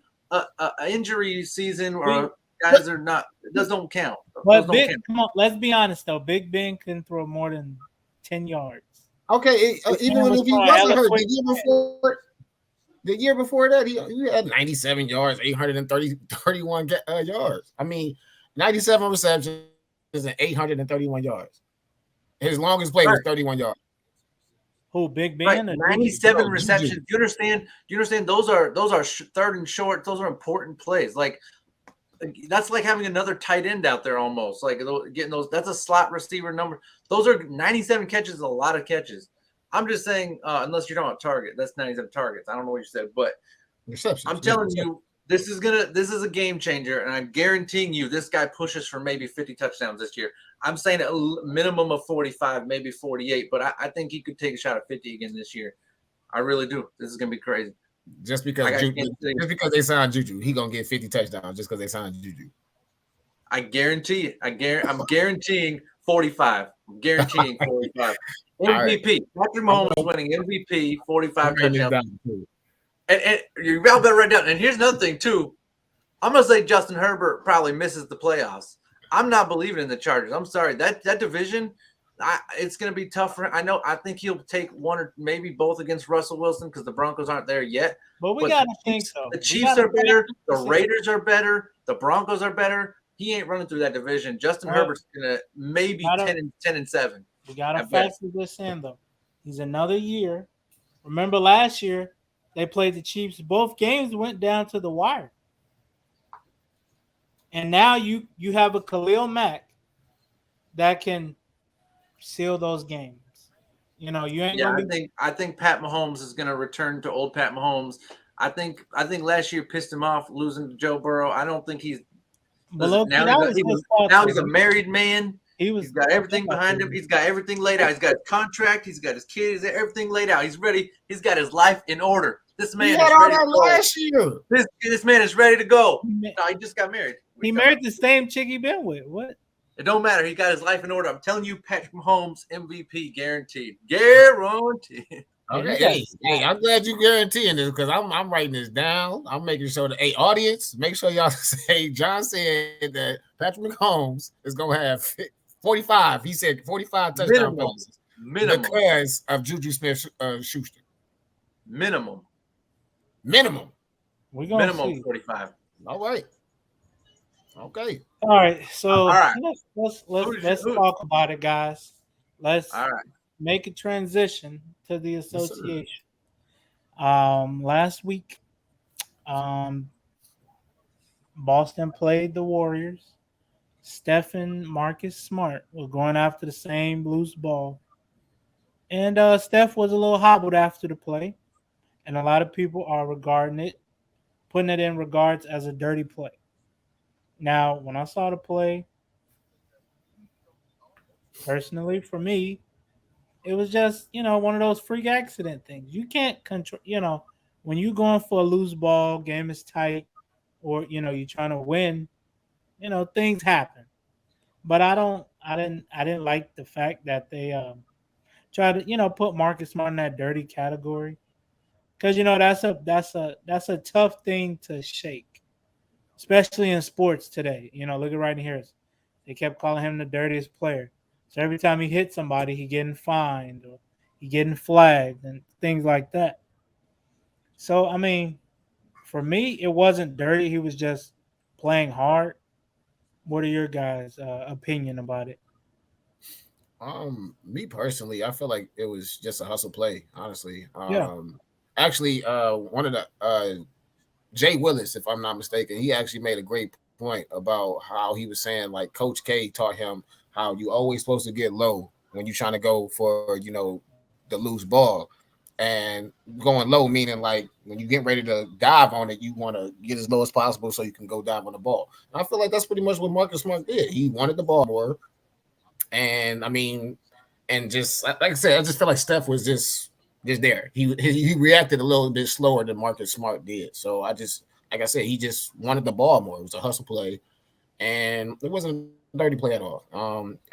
injury season
We,
or guys are not. Those don't count. Those
but
don't
Big,
count.
come on. Let's be honest though. Big Ben can throw more than 10 yards.
Okay,
Big
even
Ben
when
was
if he
throwing
wasn't
hella
hurt,
quick.
the year before that, he had 97 yards, 31 yards. I mean, 97 receptions and 831 yards. His longest play was
Right,
31 yards.
Who? Big
right.
Ben or Juju?
97
No, Juju.
receptions. Do you understand? Do you understand? Those are third and short. Those are important plays. Like that's like having another tight end out there almost. Like getting those. That's a slot receiver number. Those are 97 catches. Is a lot of catches. I'm just saying, unless you're talking about target, that's 97 targets. I don't know what you said, but
Receptions.
I'm
Yeah,
telling
receptions.
you, this is a game changer, and I'm guaranteeing you this guy pushes for maybe 50 touchdowns this year. I'm saying a minimum of 45, maybe 48, but I think he could take a shot at 50 again this year. I really do. This is gonna be crazy.
Just because
Like I
Juju,
can't say,
just because they signed Juju, he gonna get 50 touchdowns just because they signed Juju.
I guarantee it. I'm guaranteeing 45. I'm guaranteeing 45.
All right,
MVP. Patrick
I'm
Mahomes
gonna
winning MVP,
I'm
45
writing this
touchdowns.
down too.
And you better write down. And here's another thing too. I'm gonna say Justin Herbert probably misses the playoffs. I'm not believing in the Chargers. I'm sorry. That division, it's gonna be tough for him. I think he'll take one or maybe both against Russell Wilson because the Broncos aren't there yet.
But we
But
gotta think though.
The
We
Chiefs
gotta
are better. The
think.
Raiders are better. The Broncos are better. He ain't running through that division. Justin
Well,
Herbert's gonna maybe
gotta
10-7
we gotta
at best.
factor this in though. He's another year. Remember last year they played the Chiefs. Both games went down to the wire. And now you have a Khalil Mack that can seal those games. You ain't
Yeah,
gonna
I
be
think I think Pat Mahomes is gonna return to old Pat Mahomes. I think last year pissed him off losing to Joe Burrow. I don't think he's
But
listen.
low key, that was his fault
Now
though.
he's a married man.
He
He's
was
got
I
everything
thought
behind him. He's got everything laid out. He's got his contract. He's got his kids. He's got everything laid out. He's ready. He's got his life in order. This
He
man
had
is
all
ready
that
to go.
last year.
This man is ready to go.
he,
No, he just got married.
he married the same chick he been with. What?
It don't matter. He got his life in order. I'm telling you, Patrick Mahomes MVP guaranteed. Guaranteed.
Okay, hey, I'm glad you guaranteeing this because I'm writing this down. I'm making sure that audience, make sure y'all say John said that Patrick Mahomes is gonna have 45. He said 45 touchdown passes because of Juju Smith Schuster.
Minimum.
We're gonna
Minimum
see.
45.
All right. Okay.
All right, so
All right.
let's talk about it, guys. Let's
All right.
make a transition to the
Yes, sir.
association. Last week, um, Boston played the Warriors. Steph and Marcus Smart were going after the same loose ball, and Steph was a little hobbled after the play, and a lot of people are putting it in regards as a dirty play. Now, when I saw the play, personally, for me, it was just, one of those freak accident things. You can't control, when you're going for a loose ball, game is tight, or, you're trying to win, things happen. But I didn't like the fact that they try to, put Marcus Smart in that dirty category. Because, that's a tough thing to shake, especially in sports today. Look at right here. They kept calling him the dirtiest player. So every time he hit somebody, he getting fined or he getting flagged and things like that. So I mean, for me, it wasn't dirty. He was just playing hard. What are your guys' opinion about it?
Me personally, I feel like it was just a hustle play, honestly.
Yeah,
Actually, one of the Jay Willis, if I'm not mistaken, he actually made a great point about how he was saying like Coach K taught him how you always supposed to get low when you're trying to go for the loose ball, and going low meaning like when you get ready to dive on it, you want to get as low as possible so you can go dive on the ball. And I feel like that's pretty much what Marcus Smart did. He wanted the ball more, and I mean, and just like I said, I just feel like Steph was just there. He reacted a little bit slower than Marcus Smart did. So I just like I said, he just wanted the ball more. It was a hustle play, and it wasn't a dirty play at all.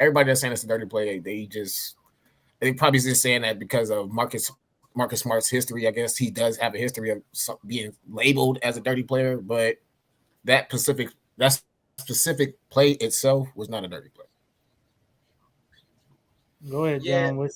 Everybody that's saying it's a dirty play, they probably just saying that because of Marcus Smart's history. I guess he does have a history of being labeled as a dirty player, but that specific play itself was not a dirty play.
go ahead,
Yeah.
John.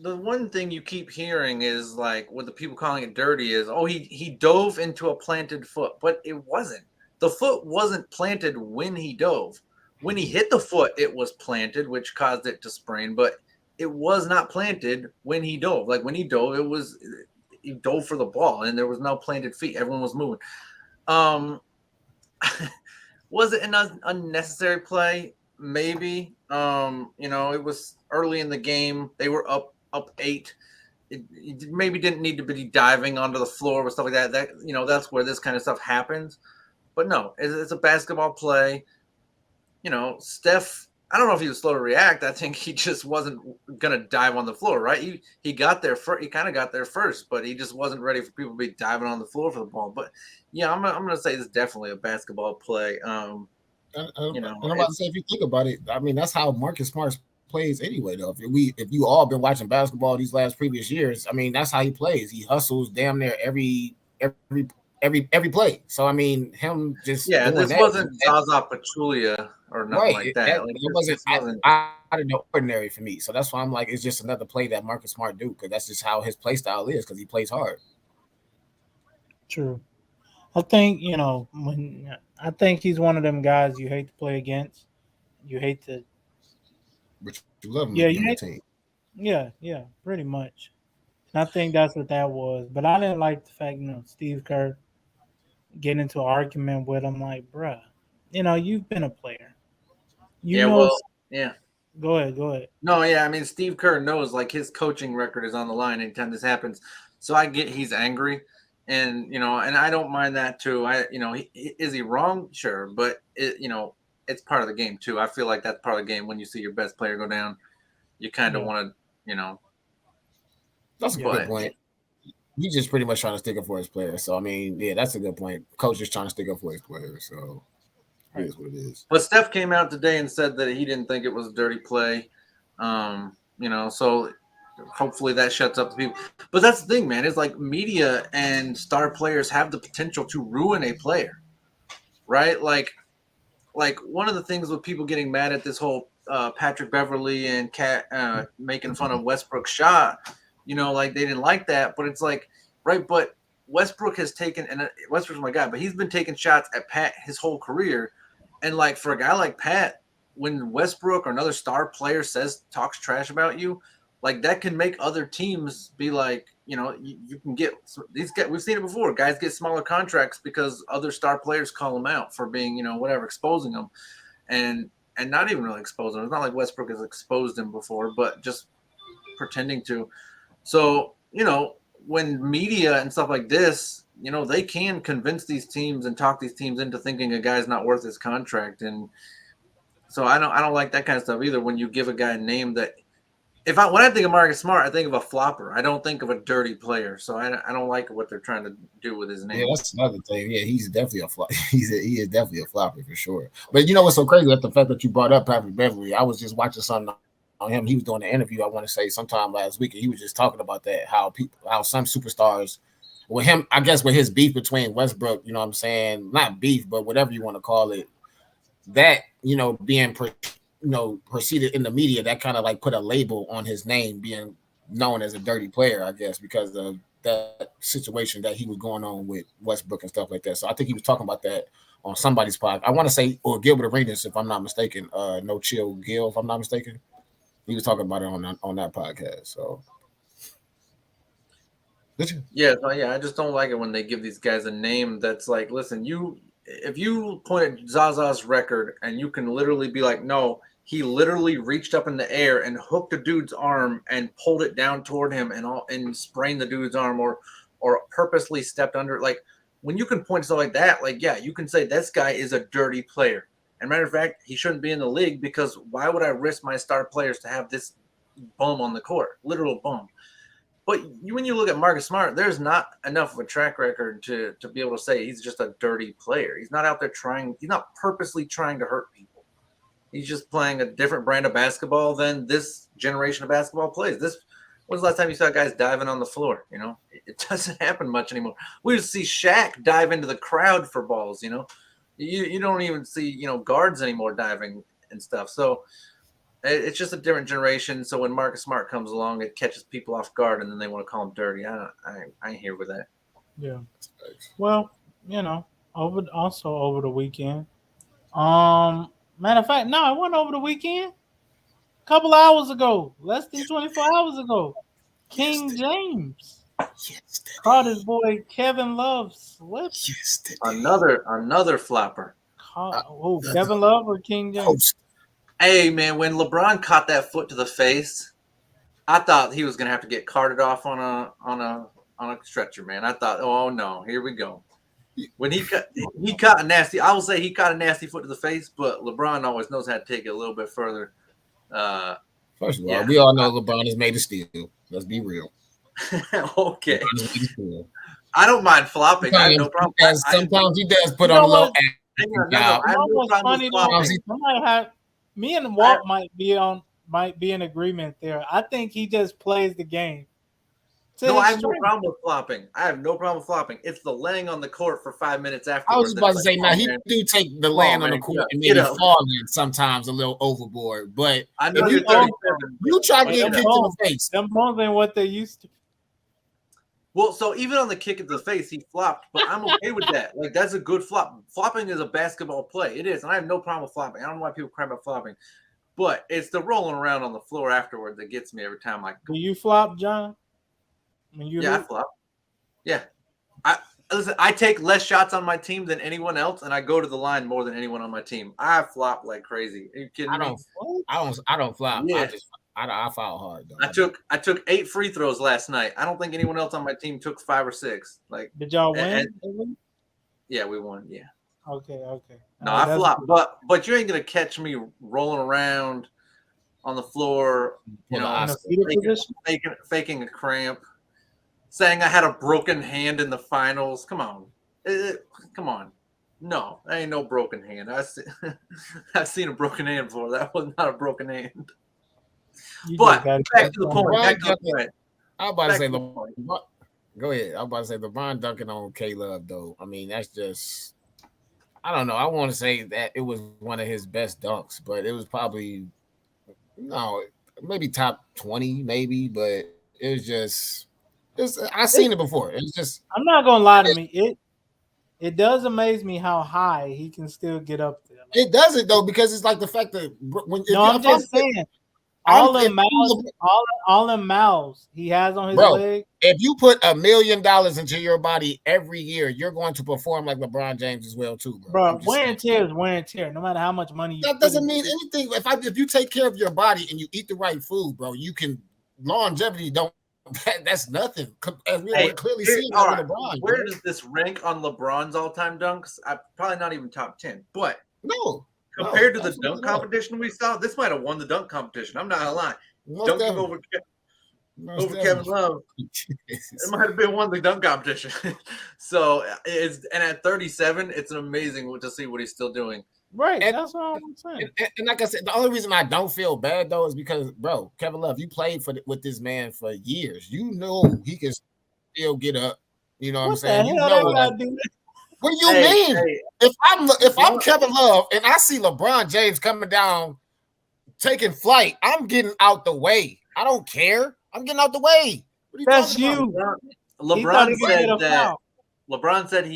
The one thing you keep hearing is like what the people calling it dirty is, oh, he dove into a planted foot, but it wasn't. The foot wasn't planted when he dove. When he hit the foot, it was planted, which caused it to sprain, but it was not planted when he dove. Like when he dove, he dove for the ball and there was no planted feet. Everyone was moving. Um, was it an unnecessary play? Maybe. It was early in the game. They were up 8. It maybe didn't need to be diving onto the floor with stuff like that. That's where this kind of stuff happens. But no, it's a basketball play. Steph, I don't know if he was slow to react. I think he just wasn't gonna dive on the floor, right? He got there first. He kind of got there first, but he just wasn't ready for people to be diving on the floor for the ball. But yeah, I'm gonna say it's definitely a basketball play.
And I'm about to say, if you think about it, I mean that's how Marcus Smart plays anyway. Though, if you all been watching basketball these last previous years, I mean that's how he plays. He hustles damn near every play. So I mean, him just doing
this
that,
wasn't Zaza Pachulia or nothing
right?
like that. Like
It wasn't
this wasn't.
out of the ordinary for me. So that's why I'm like, it's just another play that Marcus Smart do because that's just how his play style is because he plays hard.
True. I think I think he's one of them guys you hate to play against. You hate to,
But you love him to be
yeah,
on
you
your
hate,
team.
yeah, pretty much. And I think that's what that was. But I didn't like the fact, Steve Kerr getting into an argument with him. Like, bruh, you've been a player. You
Yeah,
know.
well, yeah.
Go ahead, go ahead.
No, yeah. I mean, Steve Kerr knows like his coaching record is on the line anytime this happens. So I get he's angry. And and I don't mind that too. Is he wrong? Sure, but it's part of the game too. I feel like that's part of the game. When you see your best player go down, you kind of want to,
That's a good
but
point. He's just pretty much trying to stick up for his players. So I mean, yeah, that's a good point. Coach is trying to stick up for his players. So it is what it is.
But Steph came out today and said that he didn't think it was a dirty play. So hopefully that shuts up the people. But that's the thing, man. It's like media and star players have the potential to ruin a player, right? Like one of the things with people getting mad at this whole Patrick Beverly and Cat making fun of Westbrook's shot, like they didn't like that. But it's like, right? But Westbrook has taken, and Westbrook's my guy, but he's been taking shots at Pat his whole career. And like for a guy like Pat, when Westbrook or another star player talks trash about you, like that can make other teams be like, you can get these guys. We've seen it before. Guys get smaller contracts because other star players call them out for being, whatever, exposing them, and not even really exposing them. It's not like Westbrook has exposed him before, but just pretending to. So when media and stuff like this, they can convince these teams and talk these teams into thinking a guy's not worth his contract. And so I don't like that kind of stuff either. When you give a guy a name that, when I think of Marcus Smart, I think of a flopper. I don't think of a dirty player. So I don't like what they're trying to do with his name.
Yeah, that's another thing. Yeah, he's definitely a flop. He is definitely a flopper for sure. But you know what's so crazy? That the fact that you brought up Patrick Beverly, I was just watching something on him. He was doing an interview, I want to say sometime last week, and he was just talking about that, how some superstars with him, I guess with his beef between Westbrook, you know what I'm saying? Not beef, but whatever you want to call it, that, being proceeded in the media, that kind of like put a label on his name being known as a dirty player, I guess, because of that situation that he was going on with Westbrook and stuff like that. So I think he was talking about that on somebody's podcast. I want to say, or Gilbert Arenas, if I'm not mistaken, No Chill Gil, if I'm not mistaken. He was talking about it on that podcast. So, did you?
Yeah, I just don't like it when they give these guys a name that's like, listen, if you point at Zaza's record and you can literally be like, no, he literally reached up in the air and hooked a dude's arm and pulled it down toward him and sprained the dude's arm or purposely stepped under. Like when you can point to stuff like that, like, yeah, you can say this guy is a dirty player. And matter of fact, he shouldn't be in the league because why would I risk my star players to have this bum on the court, literal bum? But when you look at Marcus Smart, there's not enough of a track record to be able to say he's just a dirty player. He's not out there he's not purposely trying to hurt people. He's just playing a different brand of basketball than this generation of basketball plays. When's the last time you saw guys diving on the floor? It doesn't happen much anymore. We just see Shaq dive into the crowd for balls, You don't even see, guards anymore diving and stuff. So it's just a different generation. So when Marcus Smart comes along, it catches people off guard, and then they want to call him dirty. I ain't here with that.
Yeah. Well, over the weekend. Matter of fact, no, it wasn't over the weekend. A couple hours ago, less than 24 hours ago, King James caught his boy Kevin Love slip.
Another flopper.
Kevin Love or King James?
Hey man, when LeBron caught that foot to the face, I thought he was gonna have to get carted off on a stretcher, man. I thought, oh no, here we go. When he caught a nasty, I will say he caught a nasty foot to the face, but LeBron always knows how to take it a little bit further.
First of all, we all know LeBron is made of steel. Let's be real.
Okay. I don't mind flopping. I have no problem.
Sometimes he does put on a little
me and Walt might be in agreement there. I think he just plays the game.
No, I have no problem with flopping. It's the laying on the court for 5 minutes after.
I was about to say, now he do take the laying on the court and maybe falling sometimes a little overboard. But
I know
you try to get kicked in the face.
Them more than what they used to.
Well, so even on the kick in the face, he flopped, but I'm okay with that. Like, that's a good flop. Flopping is a basketball play. It is, and I have no problem with flopping. I don't know why people cry about flopping. But it's the rolling around on the floor afterward that gets me every time. Like,
do you flop, John?
I flop. Yeah. I take less shots on my team than anyone else, and I go to the line more than anyone on my team. I flop like crazy. Are you kidding me?
I don't flop.
Yeah.
I foul hard though.
I took 8 free throws last night. I don't think anyone else on my team took 5 or 6. Like,
Did y'all
and
win?
yeah, we won. Yeah.
Okay.
No, I flopped, but you ain't gonna catch me rolling around on the floor,
In a
faking a cramp, saying I had a broken hand in the finals. Come on, come on. No, that ain't no broken hand. I've seen a broken hand before. That was not a broken hand. But back to the point. Back to the point.
I was about to say LeBron. Go ahead. I was about to say LeBron dunking on K Love though. I mean, that's just. I don't know. I want to say that it was one of his best dunks, but it was probably maybe top 20, maybe. But it was just. I seen it before. It's just.
I'm not gonna lie to me. It does amaze me how high he can still get up there. Like,
it doesn't though, because it's like the fact that
I'm just saying. All the mouths he has on his leg.
If you put $1 million into your body every year, you're going to perform like LeBron James as well too,
bro. Wear and tear is wear and tear. No matter how much money you.
That doesn't mean anything. If you take care of your body and you eat the right food, bro, you can longevity. That's nothing. As we clearly see
right, LeBron. Where does this rank on LeBron's all-time dunks? Probably not even top 10, but
no.
Compared to the dunk competition we saw, this might have won the dunk competition. I'm not gonna lie. Dunking over Kevin Love, it might have been one of the dunk competition. So at 37, it's amazing to see what he's still doing.
Right, that's what I'm saying.
And like I said, the only reason I don't feel bad though is because, bro, Kevin Love, you played with this man for years. You know he can still get up. You know what I'm saying? You know what do you mean? Hey. If I'm Kevin Love and I see LeBron James coming down, taking flight, I'm getting out the way. I don't care. I'm getting out the way.
That's you.
LeBron said that. LeBron said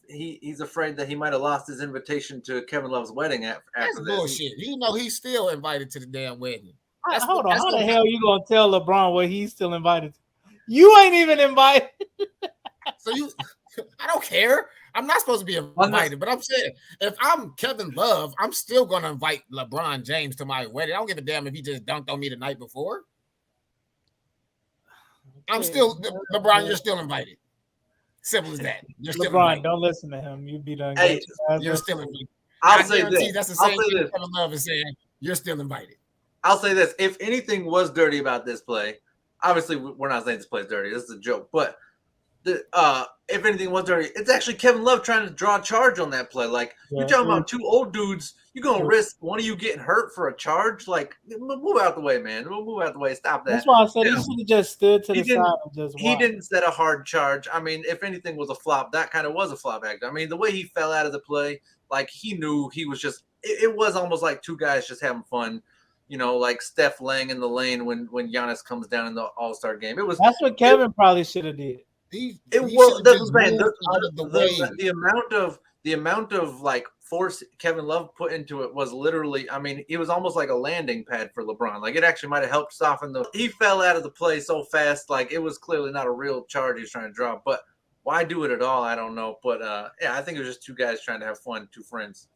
he's afraid that he might have lost his invitation to Kevin Love's wedding after
that's
this.
Bullshit. You know he's still invited to the damn wedding.
Hold on. How the hell are you gonna tell LeBron what he's still invited to? You ain't even invited.
So I don't care. I'm not supposed to be invited, but I'm saying if I'm Kevin Love, I'm still going to invite LeBron James to my wedding. I don't give a damn if he just dunked on me the night before. I'm still LeBron. You're still invited. Simple as that. You're still
LeBron,
invited.
Don't listen to him. You be done.
Hey, you're still invited.
I guarantee
that's the same thing Kevin Love is saying. You're still invited.
I'll say this: if anything was dirty about this play, obviously we're not saying this play is dirty. This is a joke, but. If anything was dirty, it's actually Kevin Love trying to draw a charge on that play. Like, you're talking about two old dudes. You're going to risk one of you getting hurt for a charge? Like, move out the way, man. Move out the way. Stop that.
That's why I said he should have just stood to the side and just watched.
He didn't set a hard charge. I mean, if anything was a flop, that kind of was a flop act. I mean, the way he fell out of the play, like, he knew he was just – it was almost like two guys just having fun. You know, like Steph laying in the lane when Giannis comes down in the All-Star game. That's
what Kevin probably should have did.
The amount of like force Kevin Love put into it was literally, I mean, it was almost like a landing pad for LeBron. Like, it actually might have helped soften he fell out of the play so fast, like it was clearly not a real charge he was trying to draw. But why do it at all? I don't know. But yeah, I think it was just two guys trying to have fun, two friends.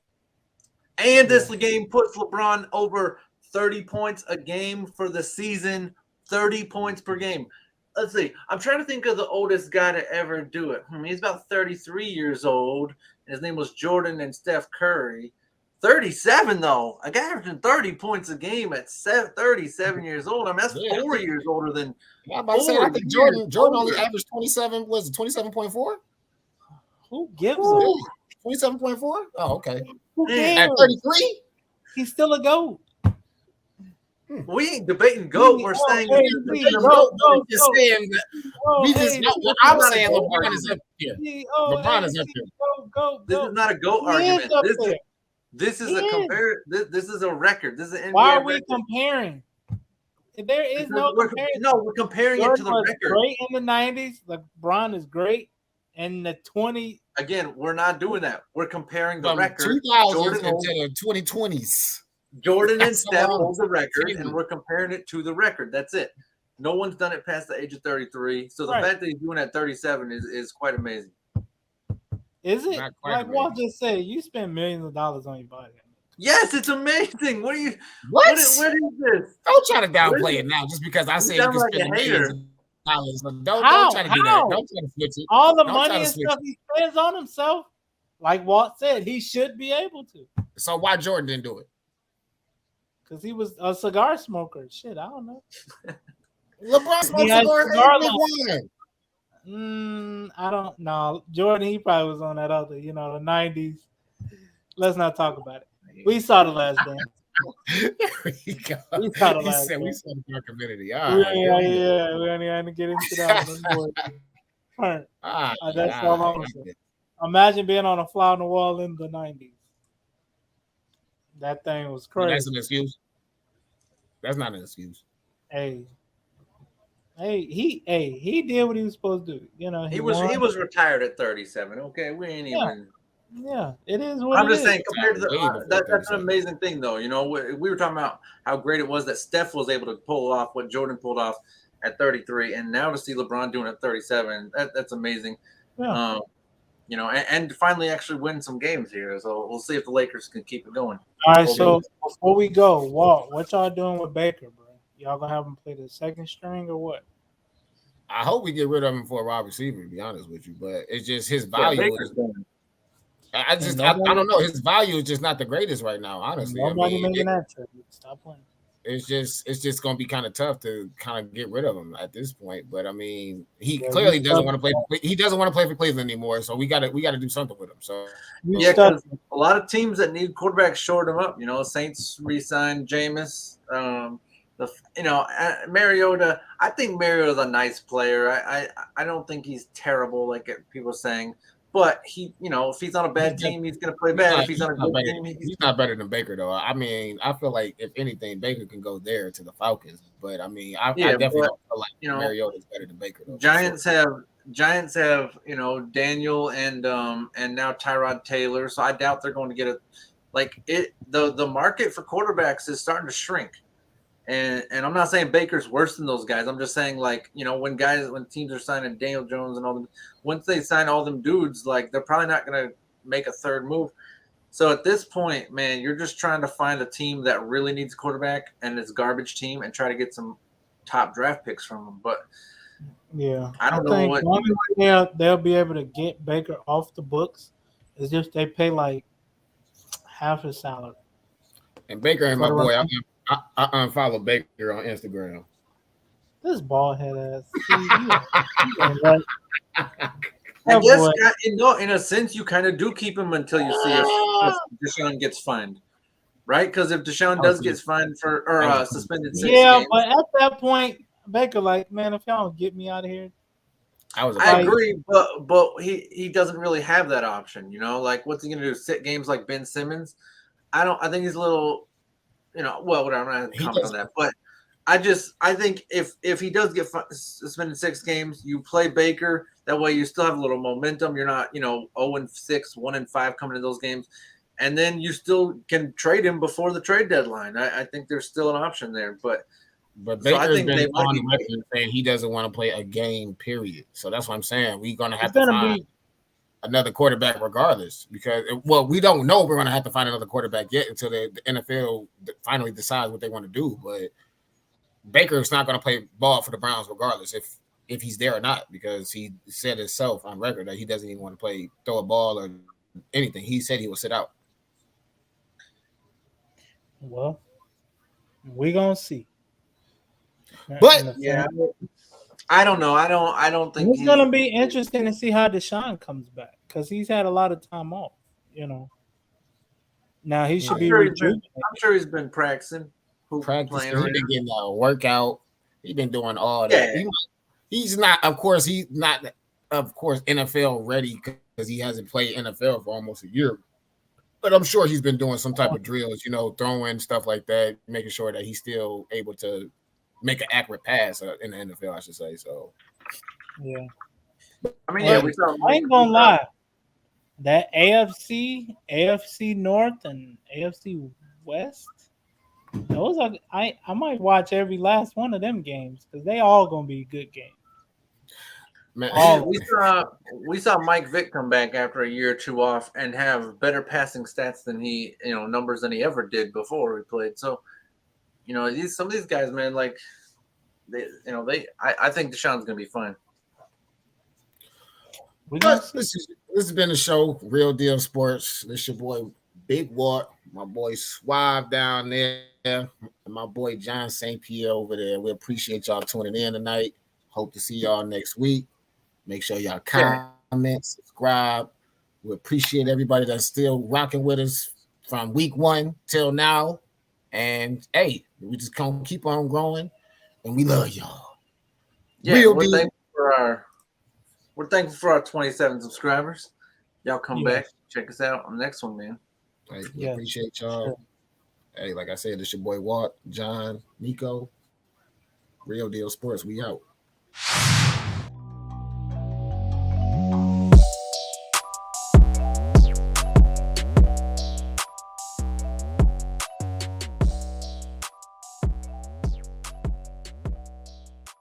And this game puts LeBron over 30 points a game for the season, 30 points per game. Let's see. I'm trying to think of the oldest guy to ever do it. He's about 33 years old. And his name was Jordan and Steph Curry. 37, though. A guy averaging 30 points a game at 37 years old. I mean, that's 4 years older than.
I think Jordan only averaged 27. Was it 27.4?
Who gives a
27.4? Oh, okay.
Who cares?
At 33?
He's still a GOAT.
We ain't debating GOAT. We're saying
I'm saying LeBron is up here. LeBron is up here.
This is not a GOAT argument. This is a compare. This is a record. This is an NBA.
Why are we comparing? There is no comparison.
No, we're comparing it to the record.
Great in the 90s. LeBron is great in the 20.
Again, we're not doing that. We're comparing the record.
2000s into the 2020s.
Jordan and Steph hold the record, and we're comparing it to the record. That's it. No one's done it past the age of 33. So the fact that he's doing it at 37 is quite amazing.
Is it? Like Walt just said, you spend millions of dollars on your body.
Yes, it's amazing. What are you?
What?
What is this?
Don't try to
What is
downplay
it?
it now just because I
You
said you
sound
can
like
spend
a
the millions
hater.
of dollars. So don't try
How?
to do that.
How?
Don't try to switch it.
All the
Don't try
money
to
and
switch
stuff
it.
he spends on himself, like Walt said, he should be able to.
So why Jordan didn't do it?
Because he was a cigar smoker. Shit, I don't know.
LeBron
He
smokes
had
cigars
cigar
and big
line.
wine.
I don't know. Jordan, he probably was on that other, the 90s. Let's not talk about it. We saw the last dance.
There we go.
We saw the
He
last
said we
dance.
saw the dark community.
Yeah, yeah, we ain't had to get into that one. Them boys burnt.
All
That's all I'm gonna say.
right.
Imagine being on a fly on the wall in the 90s. That thing was
But that's
crazy.
an excuse. That's not an excuse.
Hey, he did what he was supposed to do. He
He
won.
was retired at 37. Okay, we ain't
Yeah,
even.
yeah. It is what
I'm
it
just
is.
saying, compared to
Way before
that's an
37.
amazing thing, though. We were talking about how great it was that Steph was able to pull off what Jordan pulled off at 33, and now to see LeBron doing it at 37, that's amazing.
Yeah.
And to finally actually win some games here. So we'll see if the Lakers can keep it going.
All right. So before we go, Walt, what y'all doing with Baker, bro? Y'all gonna have him play the second string or what?
I hope we get rid of him for a wide receiver, to be honest with you. But it's just his
Yeah,
value
Baker's
is.
done.
I don't know. His value is just not the greatest right now, honestly.
Nobody making that trade. Stop playing.
It's just gonna be kind of tough to kind of get rid of him at this point. But I mean, he
Yeah,
clearly
you
doesn't
stuck
want to play.
with
He doesn't want to play for Cleveland anymore. So we gotta do something with him. So
You
Yeah,
stuck.
because a lot of teams that need quarterbacks short him up. Saints re-signed Jameis. Mariota. I think Mariota's a nice player. I don't think he's terrible like people are saying. But if he's on a bad team, he's going to play bad. If he's on a good team,
he's not better than Baker though. I mean, I feel like if anything, Baker can go there to the Falcons. But I mean, I definitely don't feel like Mariota's better than Baker though.
Giants have Daniel and now Tyrod Taylor. So I doubt they're going to get the market for quarterbacks is starting to shrink. And I'm not saying Baker's worse than those guys. I'm just saying when teams are signing Daniel Jones and all them, once they sign all them dudes, they're probably not going to make a third move. So at this point, man, you're just trying to find a team that really needs a quarterback and it's a garbage team and try to get some top draft picks from them. But
yeah,
I don't know what
the only way they'll be able to get Baker off the books is if they pay like half his salary.
And Baker ain't my boy. I unfollow Baker on Instagram.
This bald head ass.
I guess in a sense you kind of do keep him until you see if Deshaun gets fined, right? Because if Deshaun does get fined or suspended 6 games,
but at that point, Baker man, if y'all don't get me out of here,
I agree, but he doesn't really have that option. What's he gonna do? Sit games like Ben Simmons? I think he's a little. Well, whatever. I'm not comment on that, but I think if he does get suspended 6 games, you play Baker. That way, you still have a little momentum. You're not 0-6, 1-5 coming to those games, and then you still can trade him before the trade deadline. I think there's still an option there, but
Baker's been on record saying he doesn't want to play a game. Period. So that's what I'm saying. We're gonna have to find another quarterback regardless because we don't know if we're going to have to find another quarterback yet until the NFL finally decides what they want to do. But Baker's not going to play ball for the Browns regardless if he's there or not because he said himself on record that he doesn't even want to throw a ball or anything. He said he will sit out.
Well, we're going to see.
But yeah, I don't know. I don't think
it's going to be interesting to see how Deshaun comes back because he's had a lot of time off. Now he should be rejuvenated.
I'm sure he's been practicing.
He's been getting a workout. He's been doing all that.
Yeah.
He's not. Of course, he's not. Of course, NFL ready because he hasn't played NFL for almost a year. But I'm sure he's been doing some type of drills, throwing stuff like that, making sure that he's still able to make an accurate pass in the NFL, I should say. So,
yeah.
I mean,
I ain't gonna lie. That AFC North, and AFC West, those are I might watch every last one of them games because they all gonna be good games.
Man,
All
We saw Mike Vick come back after a year or two off and have better passing stats than numbers than he ever did before we played. So, some of these guys, man, like I think Deshaun's gonna be fine.
we're gonna
but
see.
this has been the show, Real Deal Sports. This your boy Big Wart, my boy Suave down there, and my boy John St. Pierre over there. We appreciate y'all tuning in tonight. Hope to see y'all next week. Make sure y'all
Yeah,
comment, subscribe. We appreciate everybody that's still rocking with us from week 1 till now. And hey, we just gonna keep on growing, and we love y'all.
yeah,
Real deal.
we're thankful for our 27 subscribers. Y'all come back,
Yes,
check us out on the next one, man.
Hey, we
yes,
appreciate
for
y'all.
sure.
Hey, like I said, it's your boy Walt, John, Nico, Real Deal Sports. We out.